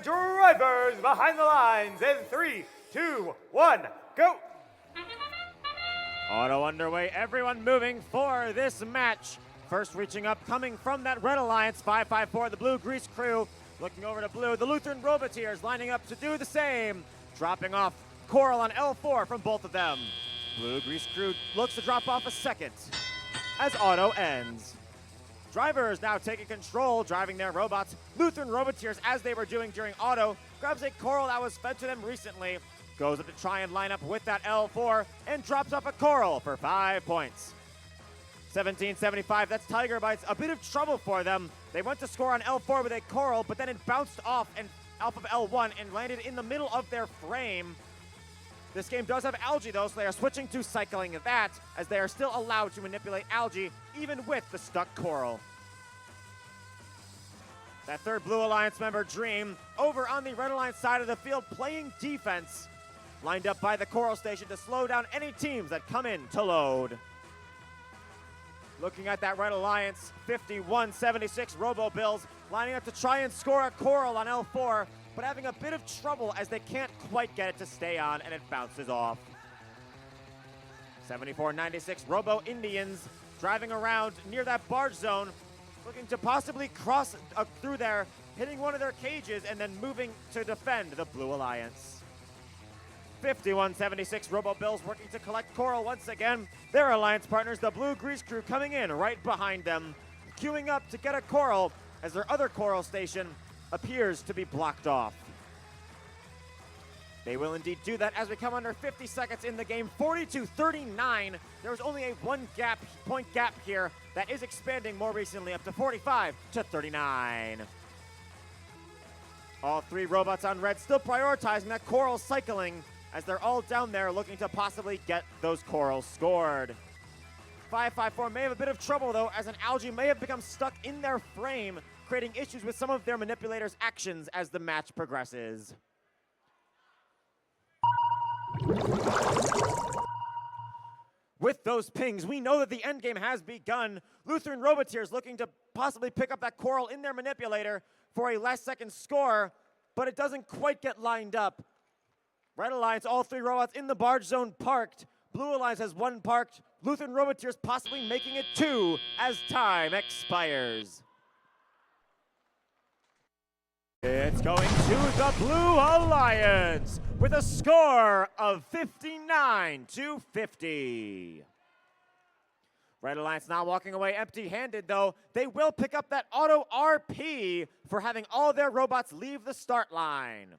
drivers behind the lines in 3, 2, 1, go! Auto underway, everyone moving for this match. First reaching up, coming from that Red Alliance, 554, the Blue Grease Crew. Looking over to Blue, the Lutheran Robotiers lining up to do the same. Dropping off Coral on L4 from both of them. Blue Grease Crew looks to drop off a second as Auto ends. Drivers now taking control, driving their robots. Lutheran Robotiers, as they were doing during Auto, grabs a Coral that was fed to them recently, goes up to try and line up with that L4, and drops off a Coral for 5 points. 1775, that's Tiger Bites, a bit of trouble for them. They went to score on L4 with a Coral, but then it bounced off and of L1 and landed in the middle of their frame. This game does have algae though, so they are switching to cycling that, as they are still allowed to manipulate algae, even with the stuck Coral. That third Blue Alliance member, Dream, over on the Red Alliance side of the field, playing defense, lined up by the Coral Station to slow down any teams that come in to load. Looking at that Red Alliance, 5176 Robo Bills, lining up to try and score a Coral on L4, but having a bit of trouble as they can't quite get it to stay on and it bounces off. 7496 Robo Indians driving around near that barge zone, looking to possibly cross through there, hitting one of their cages and then moving to defend the Blue Alliance. 5176 Robo Bills working to collect Coral once again. Their alliance partners, the Blue Grease Crew, coming in right behind them, queuing up to get a Coral as their other Coral Station appears to be blocked off. They will indeed do that as we come under 50 seconds in the game. 42-39. There's only a point gap here that is expanding more recently up to 45-39. All three robots on red still prioritizing that Coral cycling as they're all down there looking to possibly get those Corals scored. 554 may have a bit of trouble though, as an algae may have become stuck in their frame, creating issues with some of their manipulators' actions as the match progresses. With those pings, we know that the endgame has begun. Lutheran Robotiers looking to possibly pick up that Coral in their manipulator for a last-second score, but it doesn't quite get lined up. Red Alliance, all three robots in the barge zone parked. Blue Alliance has one parked. Lutheran Robotiers possibly making it two as time expires. It's going to the Blue Alliance with a score of 59-50. Red Alliance not walking away empty-handed though. They will pick up that auto RP for having all their robots leave the start line.